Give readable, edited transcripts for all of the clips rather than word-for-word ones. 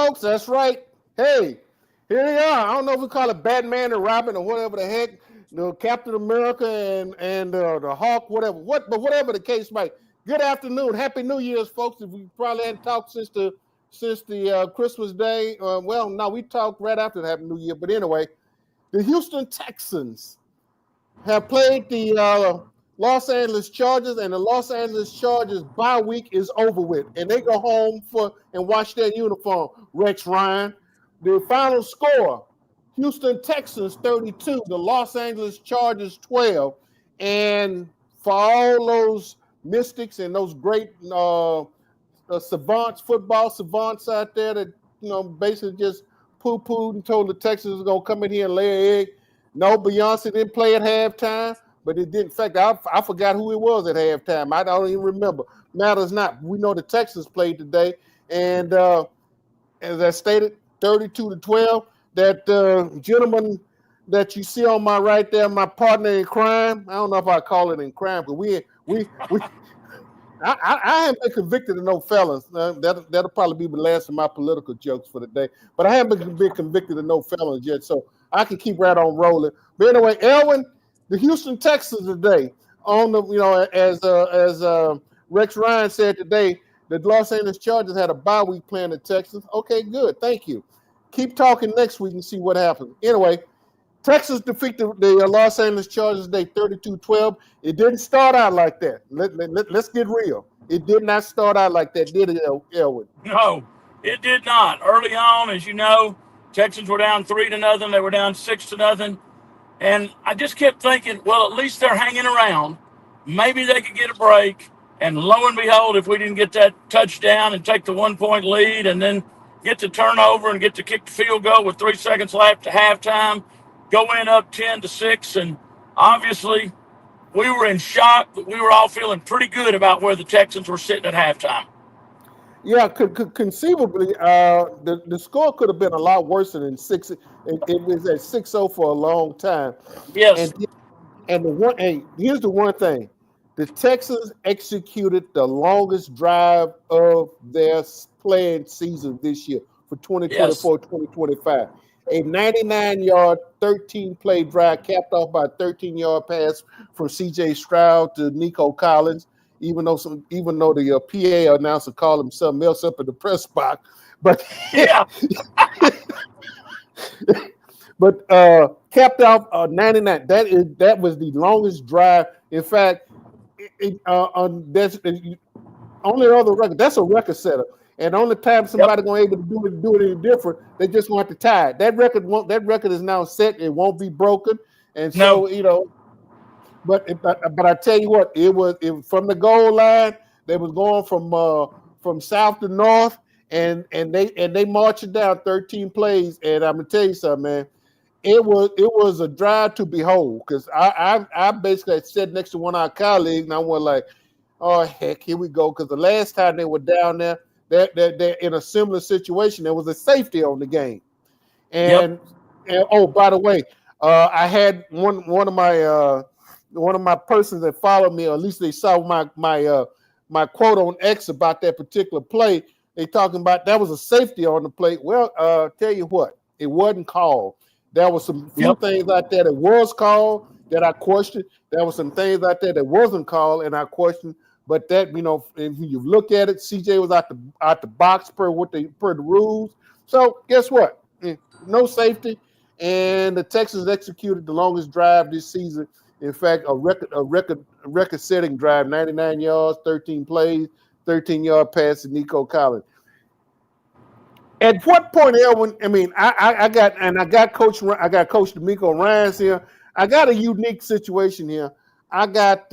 folks. That's right. Hey, here they are. I don't know if we call it Batman and Robin or whatever the heck, Captain America and the Hawk, but whatever the case might. Good afternoon, Happy New Year's, folks. If we probably hadn't talked since the Christmas Day. Well, no, we talked right after the Happy New Year. But anyway, the Houston Texans have played the Los Angeles Chargers, and the Los Angeles Chargers bye week is over with, and they go home and wash their uniform. Rex Ryan, the final score: Houston Texans 32, the Los Angeles Chargers 12. And for all those mystics and those great savants, football savants out there that basically just poo-pooed and told the Texans was gonna come in here and lay an egg. No, Beyonce didn't play at halftime, but it did. In fact, I forgot who it was at halftime. I don't even remember. Matters not. We know the Texans played today, and as I stated, 32-12. That gentleman that you see on my right there, my partner in crime. I don't know if I call it in crime, but I haven't been convicted of no felons. That'll probably be the last of my political jokes for the day. But I haven't been convicted of no felons yet, so I can keep right on rolling. But anyway, Elwin, the Houston Texans today, on the as Rex Ryan said today, the Los Angeles Chargers had a bye week playing the Texans. Okay, good, thank you. Keep talking next week and see what happens. Anyway, Texas defeat the Los Angeles Chargers today 32-12. It didn't start out like that. Let's get real. It did not start out like that, did it, Elwood? No, it did not. Early on, as you know, Texans were down 3-0. They were down 6-0. And I just kept thinking, well, at least they're hanging around. Maybe they could get a break. And lo and behold, if we didn't get that touchdown and take the 1-point lead and then get the turnover and get to kick the field goal with 3 seconds left to halftime, go in up 10-6, and obviously we were in shock, but we were all feeling pretty good about where the Texans were sitting at halftime. Yeah, conceivably, the score could have been a lot worse than 6. It was at 6-0 for a long time. Yes. And here's the one thing: the Texans executed the longest drive of their playing season this year for 2024-2025. A 99-yard, 13-play drive capped off by a 13-yard pass from C.J. Stroud to Nico Collins, even though the PA announcer called him something else up in the press box. But yeah. But capped off 99. That was the longest drive. In fact, that's only other record. That's a record setter. And the only time somebody going to be able to do it any different, they just want to tie it. That record is now set. It won't be broken. And so but I tell you what, it was from the goal line. They was going from south to north, and they marched it down 13 plays. And I'm gonna tell you something, man. It was a drive to behold, because I basically sat next to one of our colleagues, and I was like, oh heck, here we go. Because the last time they were down there, they're in a similar situation. There was a safety on the game, and oh, by the way, I had one of my persons that followed me, or at least they saw my quote on X about that particular play. They talking about that was a safety on the play. Well, tell you what, it wasn't called. There was some few things out there that was called that I questioned. There were some things out there that wasn't called and I questioned. But that, if you look at it, CJ was out the box per the rules. So guess what? No safety, and the Texans executed the longest drive this season. In fact, a record-setting drive, 99 yards, 13 plays, 13-yard pass to Nico Collins. At what point, Elwin? I mean, I got Coach D'Amico Ryans here. I got a unique situation here. I got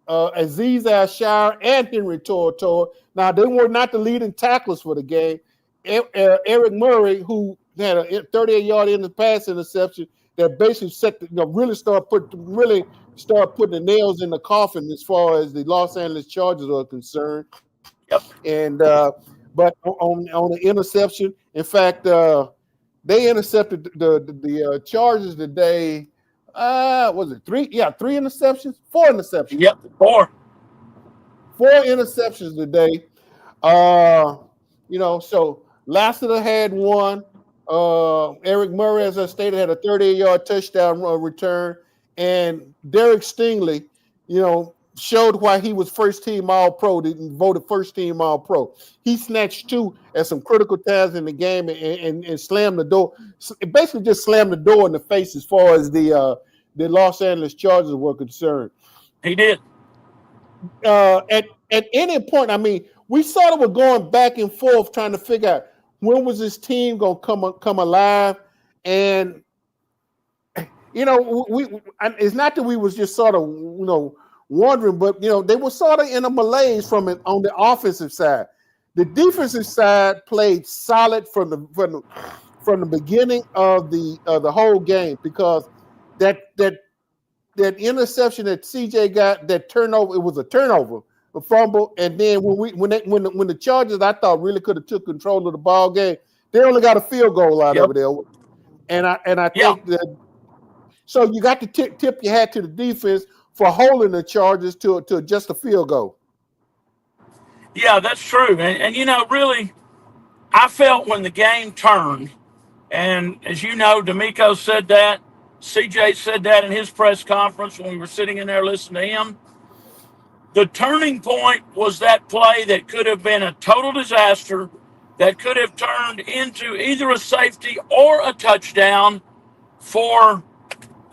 Azeez Al-Shaair and Henry To'oTo'o. Now, they were not the leading tacklers for the game. Eric Murray, who had a 38-yard pass interception that basically really start putting the nails in the coffin as far as the Los Angeles Chargers are concerned. Yep. And but on the interception, in fact, they intercepted the Chargers today. Was it 3? Yeah, 3 interceptions, 4 interceptions. Yep, 4. 4 interceptions today. So Lassiter had one. Eric Murray, as I stated, had a 38-yard touchdown return, and Derek Stingley, showed why he was first team All Pro. Didn't voted first team All Pro. He snatched two at some critical times in the game and slammed the door. Basically, just slammed the door in the face as far as the Los Angeles Chargers were concerned. He did. At any point, I mean, we sort of were going back and forth trying to figure out when was this team gonna come alive, and it's not that we was just sort of wondering, but they were sort of in a malaise from it on the offensive side. The defensive side played solid from the beginning of the whole game, because that interception that CJ got, that turnover, it was a turnover, a fumble, and then when the Chargers, I thought, really could have took control of the ball game, they only got a field goal out of it there, and I think that. So you got to tip your hat to the defense for holding the Chargers to just a field goal. Yeah, that's true, and really, I felt when the game turned, and as you know, D'Amico said that. CJ said that in his press conference when we were sitting in there listening to him. The turning point was that play that could have been a total disaster, that could have turned into either a safety or a touchdown for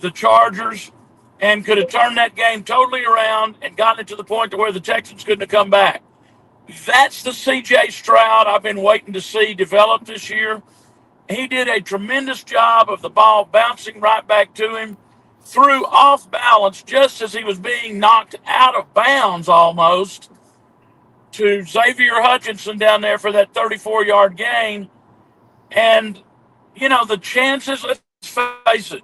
the Chargers, and could have turned that game totally around and gotten it to the point to where the Texans couldn't have come back. That's the C.J. Stroud I've been waiting to see develop this year. He did a tremendous job of the ball bouncing right back to him, threw off balance just as he was being knocked out of bounds almost to Xavier Hutchinson down there for that 34-yard gain. And, the chances, let's face it,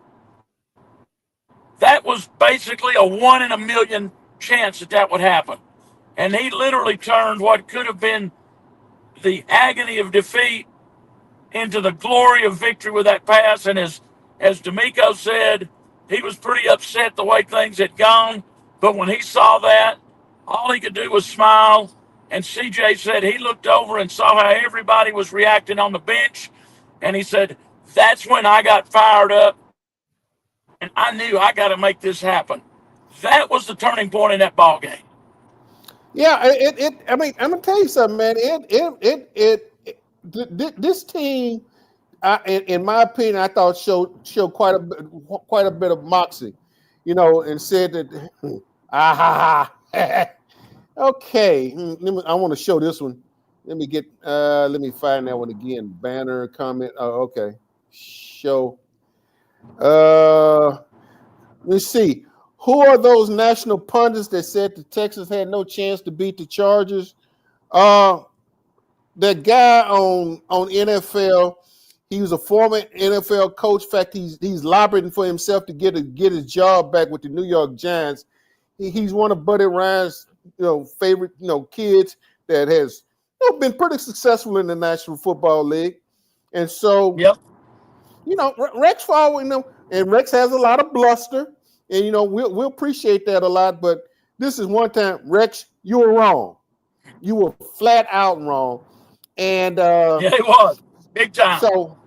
that was basically a 1 in a million chance that would happen. And he literally turned what could have been the agony of defeat into the glory of victory with that pass. And as D'Amico said, he was pretty upset the way things had gone. But when he saw that, all he could do was smile. And CJ said he looked over and saw how everybody was reacting on the bench. And he said, that's when I got fired up. And I knew I got to make this happen. That was the turning point in that ball game. Yeah, I mean, I'm gonna tell you something, man. This team, in my opinion, I thought showed quite a bit of moxie, and said that, okay. I want to show this one. Let me find that one again. Banner comment. Oh, okay. Show. Let's see. Who are those national pundits that said the Texans had no chance to beat the Chargers? That guy on NFL, he was a former NFL coach. In fact, he's lobbying for himself to get his job back with the New York Giants. He's one of Buddy Ryan's favorite kids that has been pretty successful in the National Football League, and so Rex following them, and Rex has a lot of bluster, and we'll appreciate that a lot. But this is one time, Rex, you were wrong. You were flat out wrong. And yeah, it was big time. So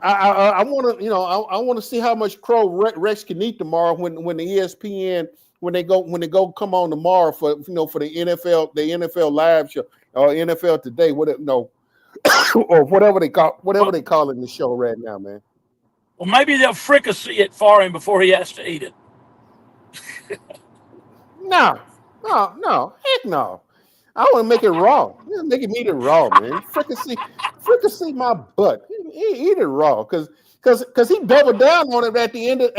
I want to I want to see how much crow Rex can eat tomorrow when the ESPN when they go come on tomorrow for for the NFL live show or NFL Today, or whatever they call it in the show right now, man. Well, maybe they'll fricassee it for him before he has to eat it. No, heck no. I want to make it raw. Make him eat it raw, man. Fricassee my butt. Eat it raw, because he doubled down on it at the end of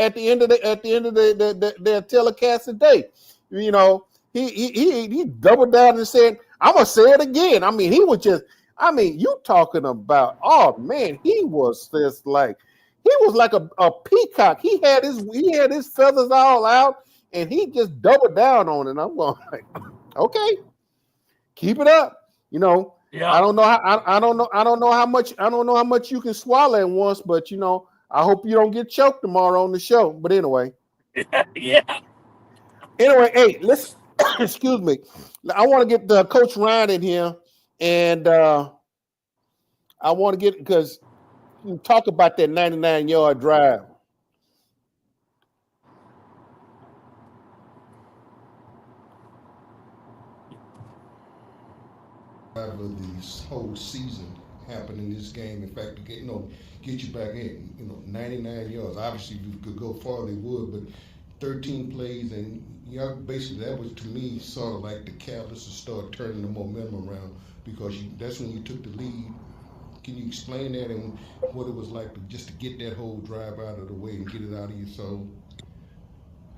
the telecast today. He doubled down and said, "I'm gonna say it again." I mean, he was just. I mean, you talking about? Oh man, he was just like a peacock. He had his feathers all out, and he just doubled down on it. I'm going like, okay. Keep it up. Yeah. I don't know how much you can swallow at once, but I hope you don't get choked tomorrow on the show. But anyway. Yeah. Anyway, hey, listen, excuse me. I want to get Coach Ryan in here, and I want to get because you talk about that 99-yard drive. Of the whole season happened in this game. In fact, to get you back in, 99 yards. Obviously, if you could go farther, they would, but 13 plays, and basically that was to me sort of like the catalyst to start turning the momentum around because that's when you took the lead. Can you explain that and what it was like just to get that whole drive out of the way and get it out of your soul?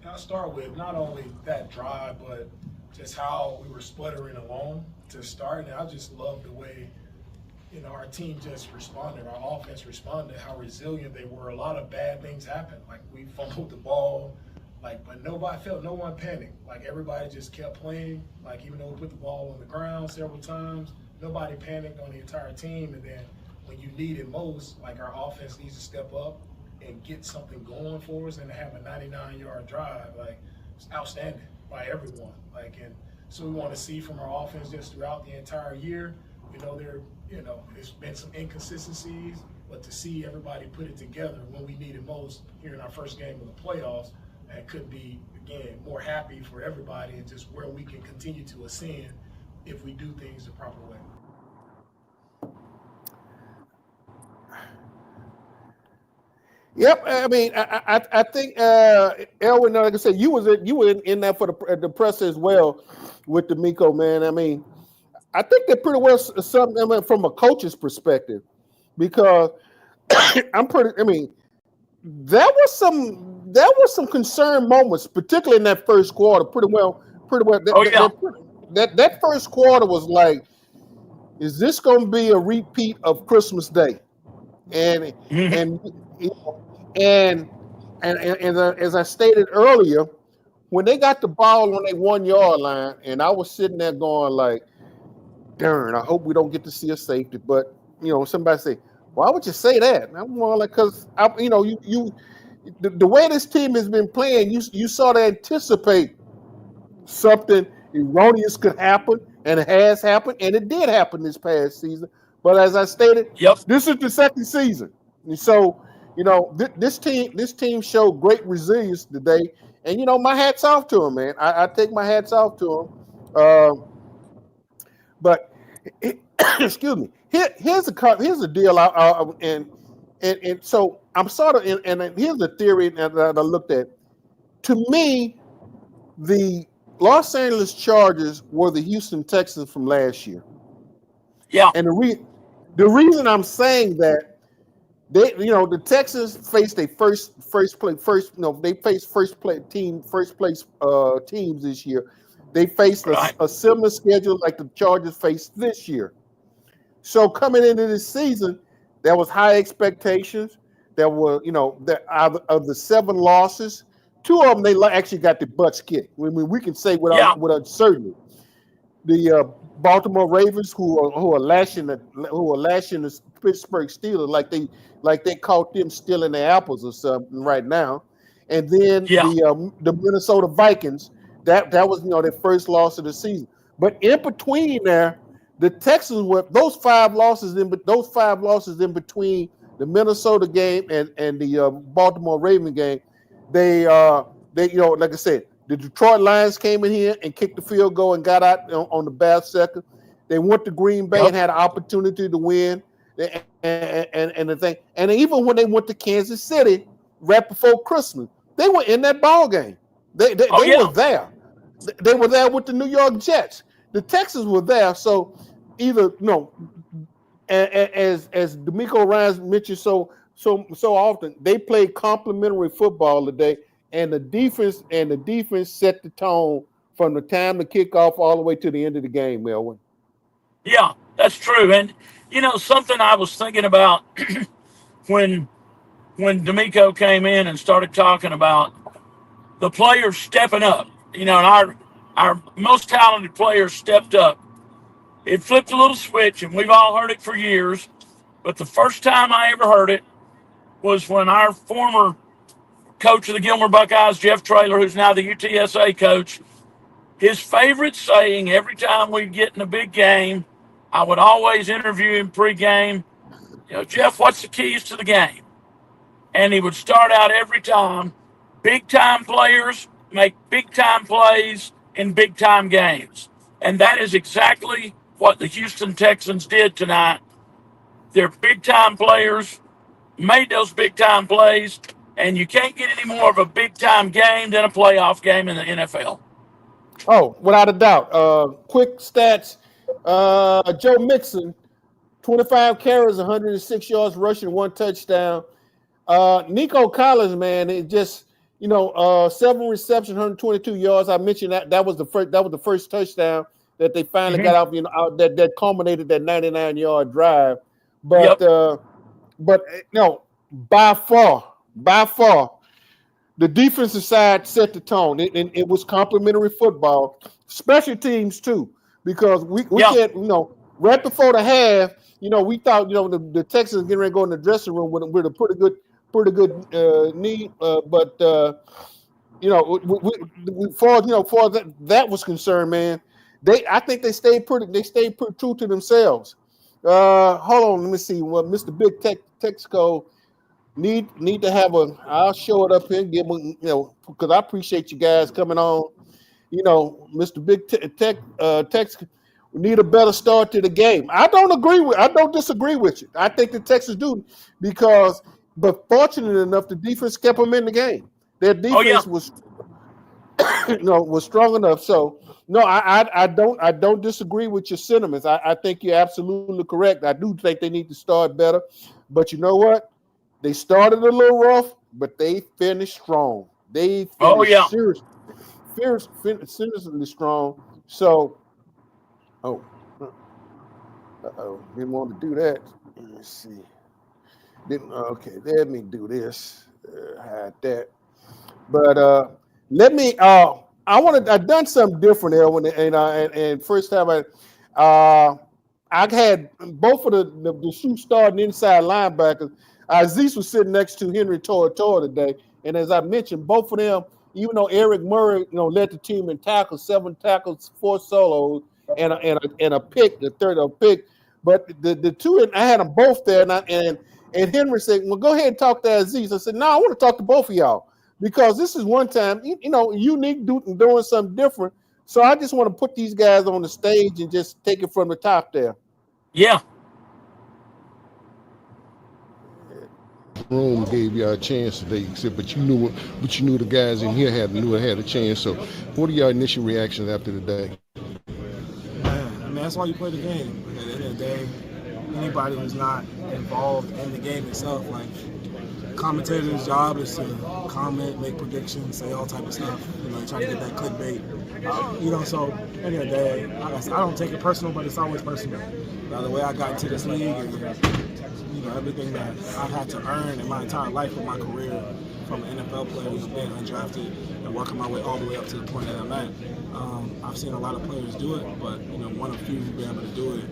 I'll start with not only that drive, but just how we were sputtering along to start. And I just love the way, our team just responded, our offense responded, how resilient they were. A lot of bad things happened. Like we fumbled the ball, but no one panicked. Like everybody just kept playing. Like even though we put the ball on the ground several times, nobody panicked on the entire team. And then when you need it most, like our offense needs to step up and get something going for us and to have a 99-yard drive, like it's outstanding by everyone. And so we want to see from our offense just throughout the entire year. There's been some inconsistencies, but to see everybody put it together when we need it most here in our first game of the playoffs, and could be, again, more happy for everybody and just where we can continue to ascend if we do things the proper way. Yep, I mean, I think Elwin, like I said, you were in there for the press as well with D'Amico, man. I mean, I think they're pretty well something from a coach's perspective because there was some concern moments, particularly in that first quarter. Pretty well. That first quarter was like, is this going to be a repeat of Christmas Day? And as I stated earlier, when they got the ball on their 1-yard line, and I was sitting there going like, darn, I hope we don't get to see a safety. But somebody say, why would you say that? And I'm more like, because the way this team has been playing, you sort of anticipate something erroneous could happen, and it has happened, and it did happen this past season. But as I stated, This is the second season, and so this team showed great resilience today. And my hats off to them, man. I take my hats off to them. But excuse me. Here's a deal. And so I'm sort of and here's the theory that I looked at. To me, the Los Angeles Chargers were the Houston Texans from last year. Yeah. And the reason I'm saying that, the Texans faced they faced first place teams this year. They faced a similar schedule like the Chargers faced this year. So coming into this season, there was high expectations. There were, of the 7 losses, 2 of them they actually got the butts kicked. I mean, we can say without certainty. The Baltimore Ravens, who are lashing the Pittsburgh Steelers like they caught them stealing their apples or something right now, and then the Minnesota Vikings. That was their first loss of the season. But in between there, the Texans were those 5 losses in between the Minnesota game and the Baltimore Raven game. They like I said, the Detroit Lions came in here and kicked the field goal and got out on the bad second. They went to Green Bay and had an opportunity to win. And the thing, and even when they went to Kansas City right before Christmas, they were in that ball game. They were there. They were there with the New York Jets. The Texans were there. So either as D'Amico Ryans mentioned so often, they played complementary football today. And the defense set the tone from the time the kickoff all the way to the end of the game, Melvin. Yeah, that's true. And something I was thinking about when D'Amico came in and started talking about the players stepping up, and our most talented players stepped up. It flipped a little switch, and we've all heard it for years. But the first time I ever heard it was when our former coach of the Gilmer Buckeyes, Jeff Traylor, who's now the UTSA coach, his favorite saying every time we'd get in a big game, I would always interview him pregame. Jeff, what's the keys to the game? And he would start out every time, big time players make big time plays in big time games. And that is exactly what the Houston Texans did tonight. Their big time players made those big time plays, and you can't get any more of a big time game than a playoff game in the NFL. Oh, without a doubt. Quick stats. Joe Mixon, 25 carries, 106 yards rushing, 1 touchdown. Nico Collins, man, it just 7 receptions, 122 yards. I mentioned that was the first touchdown that they finally got out that culminated that 99-yard drive. But by far, the defensive side set the tone. It was complimentary football, special teams too, because we can't, right before the half, we thought, the Texans getting ready to go in the dressing room with a pretty good need, but far that was concerned, man. I think they stayed pretty true to themselves. Hold on, let me see what Mr. Big Texco need to have I'll show it up here and give them, because I appreciate you guys coming on. Mr. Big Tex, we need a better start to the game. I don't disagree with you. I think the Texans do, but fortunate enough, the defense kept them in the game. Their defense was strong enough. So no, I don't disagree with your sentiments. I think you're absolutely correct. I do think they need to start better, but you know what? They started a little rough, but they finished strong. They finished seriously strong. So, didn't want to do that. Let me see. Okay, let me do this. Hide that. But I've done something different there and first time I had both of the shoe starting inside linebackers. Aziz was sitting next to Henry Tortora today, and as I mentioned, both of them, even though Eric Murray, led the team in tackles, 7 tackles, 4 solos, and a pick, the third pick, but the two, I had them both there, and Henry said, "Well, go ahead and talk to Aziz." I said, "No, I want to talk to both of y'all because this is one time, unique doing something different. So I just want to put these guys on the stage and just take it from the top there." Yeah. Room gave y'all a chance today. He said, but you knew the guys in here had a chance. So, what are your initial reactions after the day? Man, that's why you play the game. At the end of the day, anybody who's not involved in the game itself, like commentator's job is to comment, make predictions, say all type of stuff. Try to get that clickbait. So at the end of the day, I don't take it personal, but it's always personal. The way I got into this league and everything that I've had to earn in my entire life of my career, from an NFL player, being undrafted and working my way all the way up to the point that I'm at. I've seen a lot of players do it, but one of few who've been able to do it.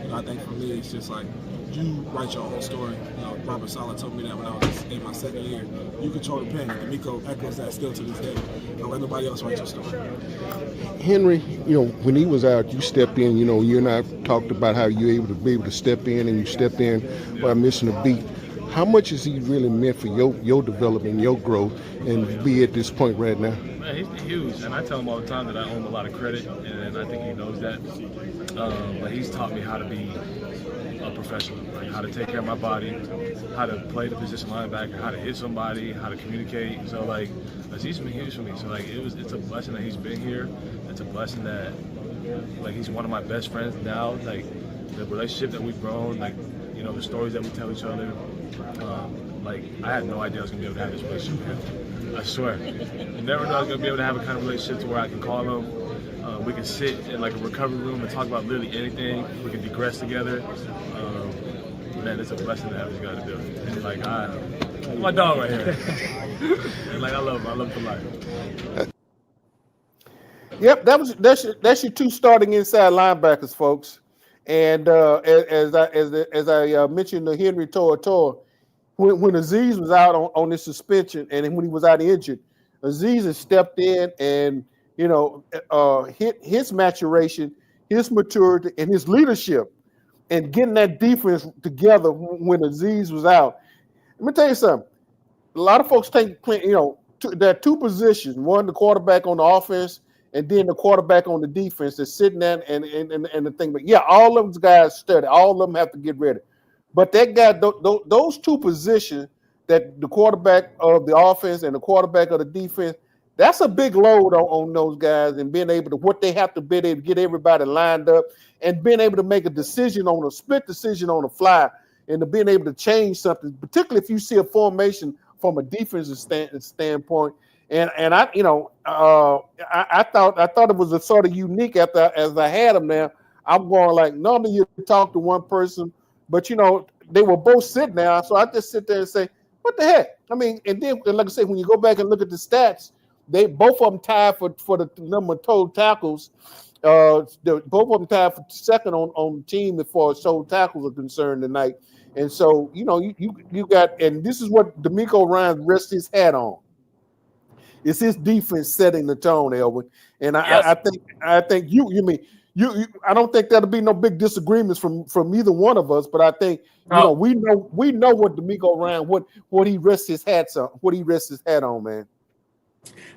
And I think for me, it's just like you write your own story. Robert Saleh told me that when I was in my second year. You control the pen. D'Amico echoes that still to this day. Don't let nobody else write your story. Henry, when he was out, you stepped in. You and I talked about how you were able to step in, and you stepped in by missing a beat. How much has he really meant for your development, your growth, and be at this point right now? Man, he's huge, and I tell him all the time that I owe him a lot of credit, and I think he knows that. But he's taught me how to be a professional, like how to take care of my body, how to play the position linebacker, how to hit somebody, how to communicate. So he's been huge for me. So it's a blessing that he's been here. It's a blessing that he's one of my best friends now. Like the relationship that we've grown, the stories that we tell each other. I had no idea I was gonna be able to have this relationship with him. I swear, never thought I was gonna be able to have a kind of relationship to where I can call him. We can sit in a recovery room and talk about literally anything. We can digress together. Man, it's a blessing to have this guy to do it. And my dog right here. And I love him. I love him for life. Yep, that's your 2 starting inside linebackers, folks. And as I mentioned, the Henry Tortora, when Aziz was out on this suspension and when he was out injured, Aziz has stepped in and hit his maturation, his maturity, and his leadership and getting that defense together when Aziz was out. Let me tell you something. A lot of folks think, there are two positions: one, the quarterback on the offense, and then the quarterback on the defense that's sitting there and the thing. But yeah, all of those guys study. All of them have to get ready. But that guy, those two positions, that the quarterback of the offense and the quarterback of the defense, that's a big load on those guys, and being able to what they have to be able to get everybody lined up and being able to make a decision on a split decision on the fly and to being able to change something, particularly if you see a formation from a defensive standpoint. And I thought it was a sort of unique as I had them there. I'm going like, normally you talk to one person, but they were both sitting there, so I just sit there and say, what the heck? I mean, and then like I say, when you go back and look at the stats, they both of them tied for the number of total tackles. Both of them tied for second on the team as far as total tackles are concerned tonight. And so you got, and this is what D'Amico Ryan's rests his hat on. It's his defense setting the tone, Elwin. And I think you mean you I don't think that'll be no big disagreements from either one of us, but I think we know what D'Amico Ryan what he rests his hat on, man.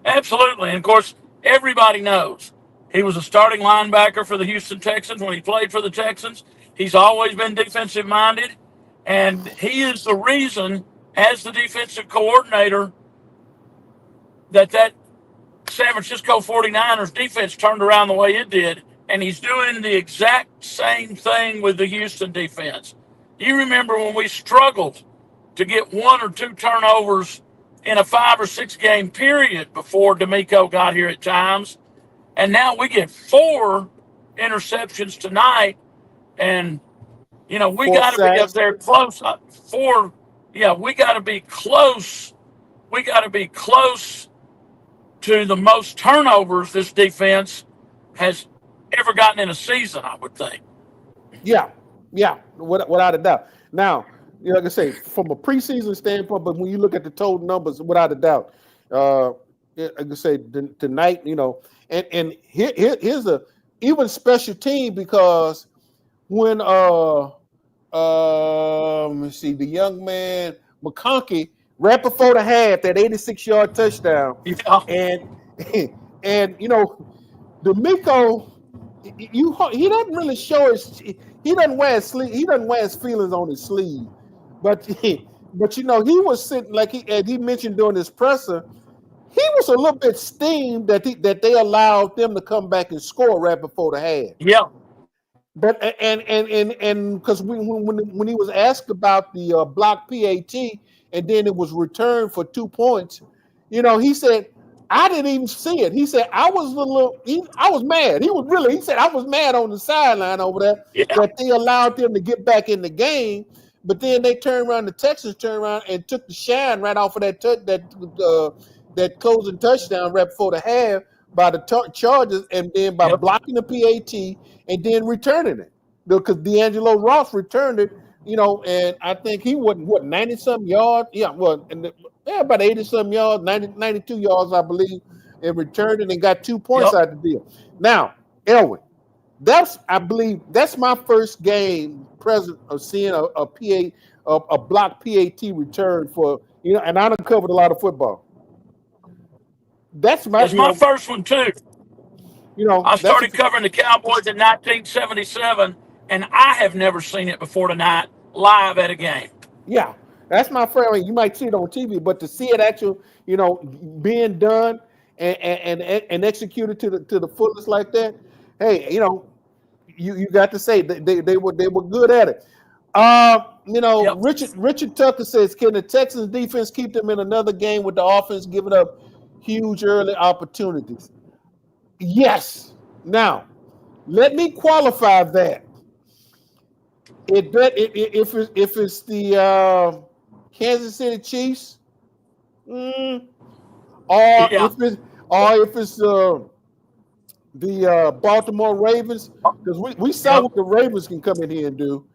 Absolutely. And of course, everybody knows he was a starting linebacker for the Houston Texans when he played for the Texans. He's always been defensive minded, and he is the reason, as the defensive coordinator, that San Francisco 49ers defense turned around the way it did, and he's doing the exact same thing with the Houston defense. You remember when we struggled to get 1 or 2 turnovers in a 5 or 6 game period before D'Amico got here at times, and now we get 4 interceptions tonight, and we got to be up there close. We got to be close. We got to be close to the most turnovers this defense has ever gotten in a season, I would think. Yeah, without a doubt. Now, like I say, from a preseason standpoint, but when you look at the total numbers, without a doubt, like I say, tonight, and here's a even special team, because when let's see, the young man McConkey, right before the half, that 86-yard touchdown, and D'Amico, he doesn't really show he doesn't wear his feelings on his sleeve, but he was sitting, like he mentioned during his presser, he was a little bit steamed that they allowed them to come back and score right before the half. Yeah. But and because when he was asked about the block PAT and then it was returned for 2 points, he said, I didn't even see it. He said, I was mad. He said, I was mad on the sideline over there that they allowed them to get back in the game. But then they the Texans turned around and took the shine right off of that closing touchdown right before the half by the Chargers, and then by blocking the PAT and then returning it. Because D'Angelo Ross returned it, and I think he wasn't, 90-something yards? Yeah, about 80-something yards, 92 yards, I believe, and returned it and got 2 points out of the deal. Now, Elwin, I believe that's my first game present of seeing a block PAT return for, and I done covered a lot of football. That's my first one too. I started covering the Cowboys in 1977, and I have never seen it before tonight live at a game. Yeah, that's my first. I mean, you might see it on TV, but to see it actually, being done and executed to the fullest like that, hey, you got to say they were good at it. Richard Tucker says, can the Texans defense keep them in another game with the offense giving up huge early opportunities? Yes. Now, let me qualify that. If it's the Kansas City Chiefs, or if it's the Baltimore Ravens, because we saw what the Ravens can come in here and do.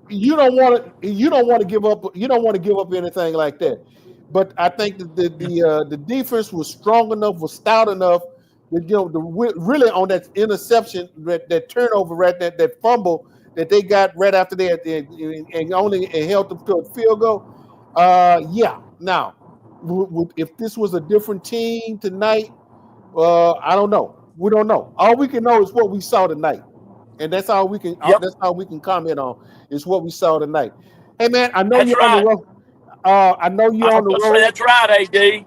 You don't want to give up. You don't want to give up anything like that. But I think that the defense was strong enough, was stout enough that really on that interception, that turnover, right, that fumble that they got right after that and only held them to a field goal. Yeah. Now, if this was a different team tonight, I don't know. We don't know. All we can know is what we saw tonight, and that's all we can. Yep. That's all we can comment on is what we saw tonight. Hey man, I know That's you're on the right. road. I know you're I on the will say road. that's right, AD.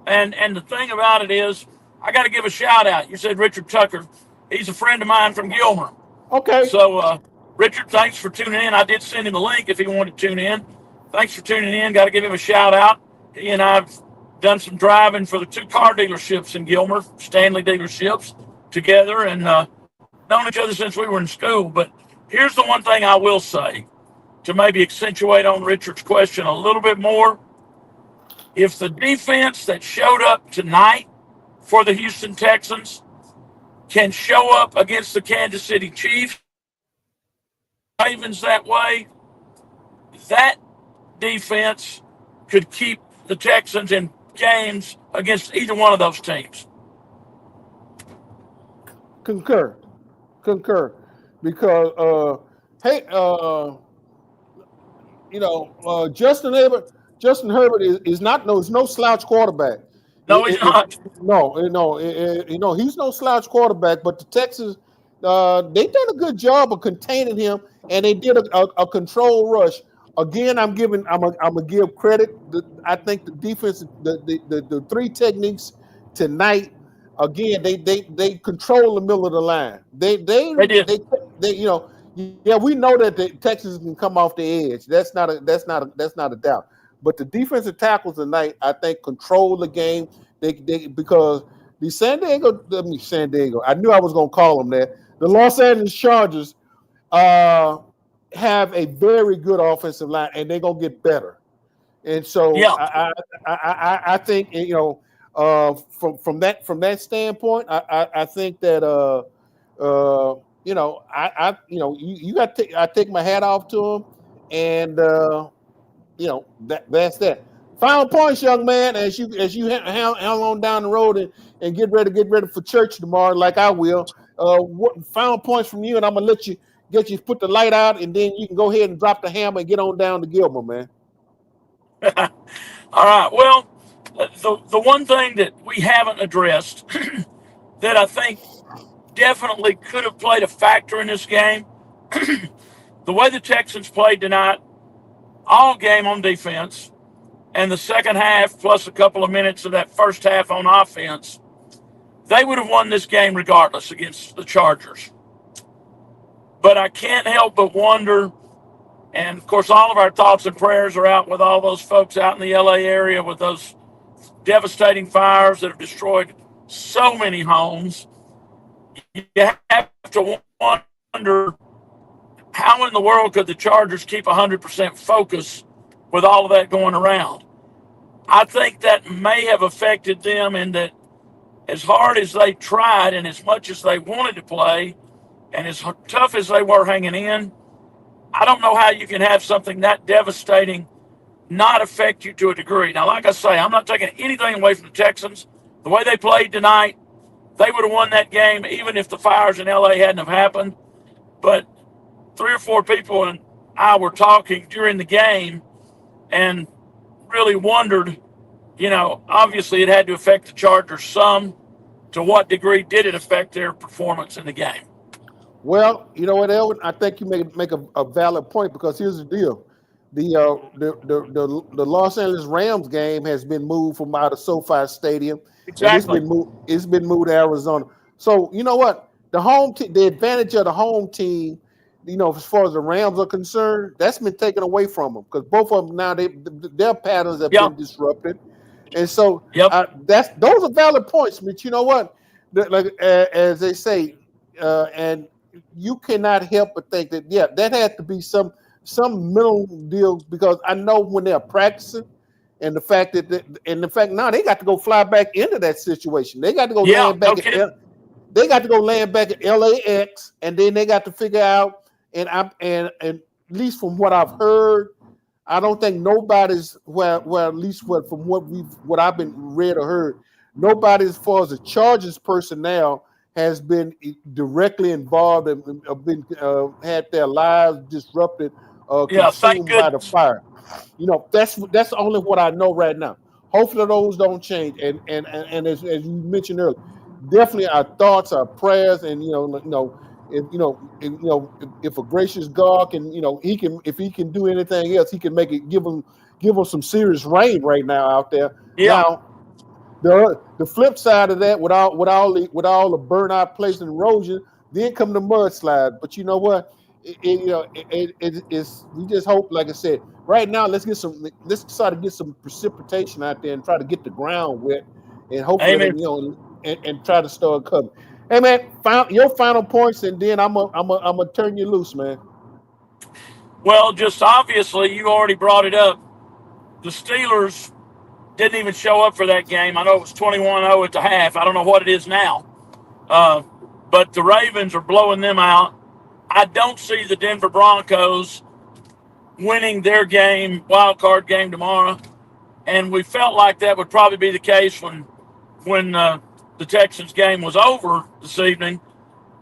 And the thing about it is, I got to give a shout out. You said Richard Tucker. He's a friend of mine from Gilmer. Okay. So, Richard, thanks for tuning in. I did send him a link if he wanted to tune in. Thanks for tuning in. Got to give him a shout out. He and I've done some driving for the 2 car dealerships in Gilmer, Stanley dealerships, together, and known each other since we were in school. But here's the one thing I will say to maybe accentuate on Richard's question a little bit more. If the defense that showed up tonight for the Houston Texans can show up against the Kansas City Chiefs, Ravens that way, that defense could keep the Texans in games against either one of those teams. Concur, because hey, Justin Herbert is not is no slouch quarterback. No, he's not. He's no slouch quarterback. But the Texans, they done a good job of containing him, and they did a control rush. Again, I'm gonna give credit. I think the defense, the 3 techniques tonight. Again, they control the middle of the line. They did. Yeah, we know that the Texans can come off the edge. That's not a doubt. But the defensive tackles tonight, I think, control the game. They because the San Diego. I knew I was going to call them that. The Los Angeles Chargers have a very good offensive line, and they're gonna get better. And so Yeah. I think from that standpoint, I think that I take my hat off to him, and that's that. Final points, young man, as you hang on down the road and get ready for church tomorrow, like I will. What final points from you, and I'm gonna let you put the light out, and then you can go ahead and drop the hammer and get on down to Gilmer, man. All right. Well, the one thing that we haven't addressed that I think definitely could have played a factor in this game, the way the Texans played tonight, all game on defense, and the second half plus a couple of minutes of that first half on offense, they would have won this game regardless against the Chargers. But I can't help but wonder, and of course all of our thoughts and prayers are out with all those folks out in the LA area with those devastating fires that have destroyed so many homes. You have to wonder, how in the world could the Chargers keep 100% focus with all of that going around? I think that may have affected them in that as hard as they tried and as much as they wanted to play and as tough as they were hanging in, I don't know how you can have something that devastating not affect you to a degree. Now, like I say, I'm not taking anything away from the Texans. The way they played tonight, they would have won that game even if the fires in LA hadn't have happened. But 3 or 4 people and I were talking during the game and really wondered, obviously it had to affect the Chargers some. To what degree did it affect their performance in the game? Well, you know what, Elvin? I think you make a valid point, because here's the deal. The Los Angeles Rams game has been moved from out of SoFi Stadium. Exactly. It's been moved to Arizona. So you know what? The advantage of the home team, as far as the Rams are concerned, that's been taken away from them, because both of them now their patterns have been disrupted, and so those are valid points. But you know what? As they say, and you cannot help but think that that had to be some mental deal, because I know when they're practicing, and the fact now they got to go fly back into that situation. They got to go land back. They got to go land back at LAX, and then they got to figure out. And at least from what I've heard, I don't think nobody's at least from what I've been read or heard, nobody as far as the Chargers personnel has been directly involved and been had their lives disrupted, Yeah, thank consumed by the goodness. fire. That's only what I know right now. Hopefully those don't change. And as you mentioned earlier, definitely our thoughts, our prayers, and if a gracious God can, he can, if he can do anything else, he can make it give them some serious rain right now out there. Yeah. Now the flip side of that, with all the burnout, place and erosion, then come the mudslide. But you know what? It's we just hope, like I said, right now let's try to get some precipitation out there and try to get the ground wet, and hopefully Amen. and try to start covering. Hey man, your final points, and then I'm gonna turn you loose, man. Well, just obviously, you already brought it up. The Steelers didn't even show up for that game. I know it was 21-0 at the half. I don't know what it is now. But the Ravens are blowing them out. I don't see the Denver Broncos winning their wild card game tomorrow. And we felt like that would probably be the case when the Texans game was over this evening.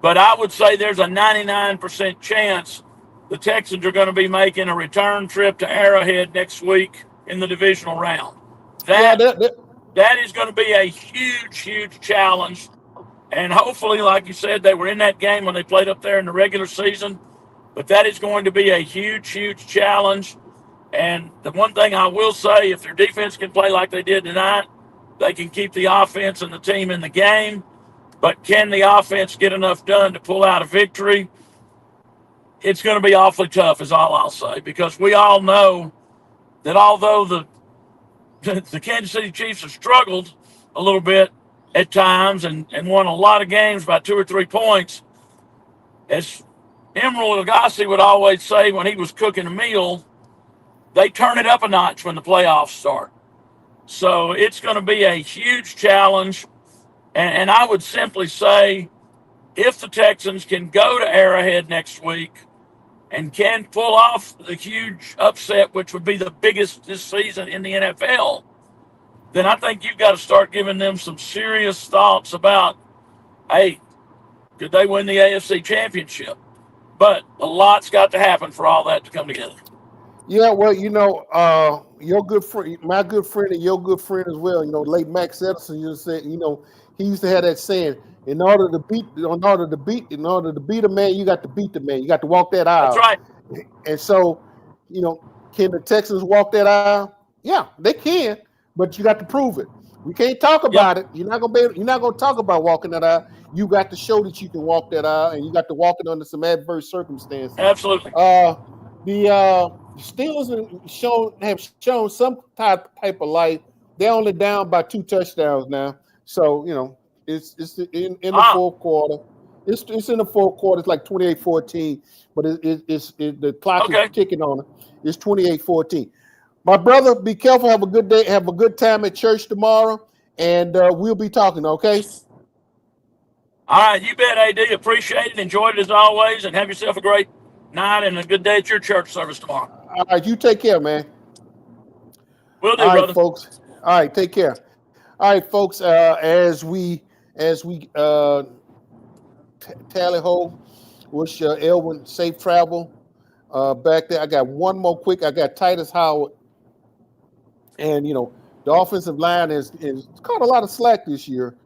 But I would say there's a 99% chance the Texans are going to be making a return trip to Arrowhead next week in the divisional round. That is going to be a huge, huge challenge. And hopefully, like you said, they were in that game when they played up there in the regular season. But that is going to be a huge, huge challenge. And the one thing I will say, if their defense can play like they did tonight, they can keep the offense and the team in the game. But can the offense get enough done to pull out a victory? It's going to be awfully tough, is all I'll say, because we all know that although the Kansas City Chiefs have struggled a little bit at times and won a lot of games by 2 or 3 points, as Emeril Lagasse would always say when he was cooking a meal, they turn it up a notch when the playoffs start. So it's going to be a huge challenge. And I would simply say, if the Texans can go to Arrowhead next week and can pull off the huge upset, which would be the biggest this season in the NFL, then I think you've got to start giving them some serious thoughts about, hey, could they win the AFC Championship? But a lot's got to happen for all that to come together. Yeah, well, your good friend, my good friend, and your good friend as well. Late Max Epson used to say, he used to have that saying: in order to beat a man, you got to beat the man. You got to walk that aisle. That's right. And so, can the Texans walk that aisle? Yeah, they can, but you got to prove it. We can't talk about it. You're not gonna talk about walking that aisle. You got to show that you can walk that aisle, and you got to walk it under some adverse circumstances. Absolutely. The Steelers have shown some type of life. They're only down by 2 touchdowns now, so it's in the fourth quarter. It's in the fourth quarter. It's like 28-14, but the clock is ticking on it. It's 28-14. My brother, be careful. Have a good day. Have a good time at church tomorrow, and we'll be talking. Okay. All right, you bet, AD. Appreciate it. Enjoyed it as always, and have yourself a great night and a good day at your church service tomorrow. All right, you take care, man. Will do, all right, brother. Folks. All right, take care. All right, folks. As we tally ho, wish Elwin safe travel back there. I got one more quick. I got Titus Howard, and the offensive line is caught a lot of slack this year.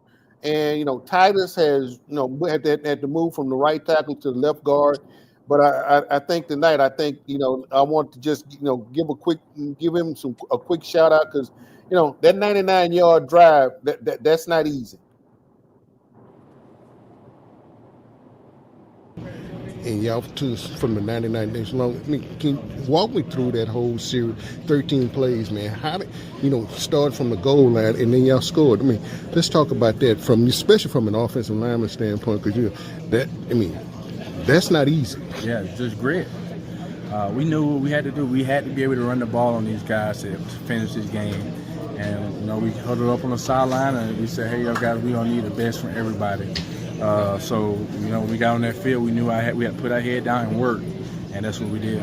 And Titus has had to move from the right tackle to the left guard. But I think tonight, I want to just give him a quick shout out, because that 99-yard drive, that's not easy. And y'all from the 99 days long. I mean, can you walk me through that whole series, 13 plays, man? How did start from the goal line and then y'all scored? I mean, let's talk about that especially from an offensive lineman standpoint, because that's not easy. Yeah, it's just great. We knew what we had to do. We had to be able to run the ball on these guys to finish this game. And we huddled up on the sideline and we said, hey, y'all guys, we don't need the best from everybody. So when we got on that field, we knew we had to put our head down and work, and that's what we did.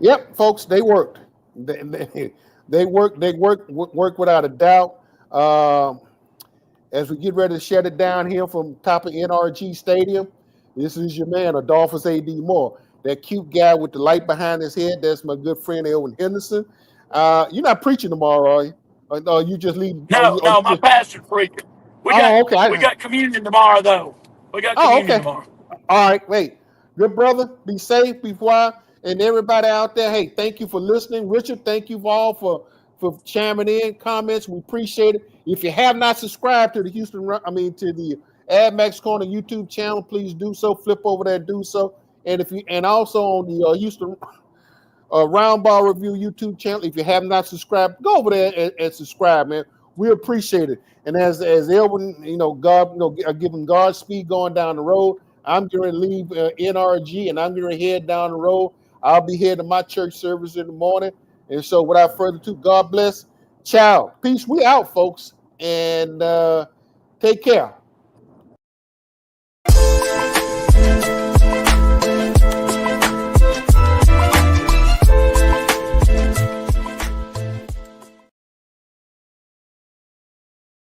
Yep, folks, they worked. They worked without a doubt. as we get ready to shut it down here from top of NRG Stadium, this is your man, Adolphus A.D. Moore. That cute guy with the light behind his head, that's my good friend, Elwin Henderson. You're not preaching tomorrow, are you? Or you just leave? No, my pastor's preaching. Okay. We got communion tomorrow, though. We got communion tomorrow. All right, wait. Good brother, be safe, be quiet. And everybody out there, hey, thank you for listening. Richard, thank you all for chiming in, comments. We appreciate it. If you have not subscribed to the to the AdMax Corner YouTube channel, please do so. Flip over there and do so. And also on the Houston Roundball Review YouTube channel, if you have not subscribed, go over there and subscribe, man. We appreciate it. And as Elvin, giving Godspeed going down the road, I'm going to leave NRG and I'm going to head down the road. I'll be heading to my church service in the morning. And so without further ado, God bless. Ciao. Peace. We out, folks. And take care.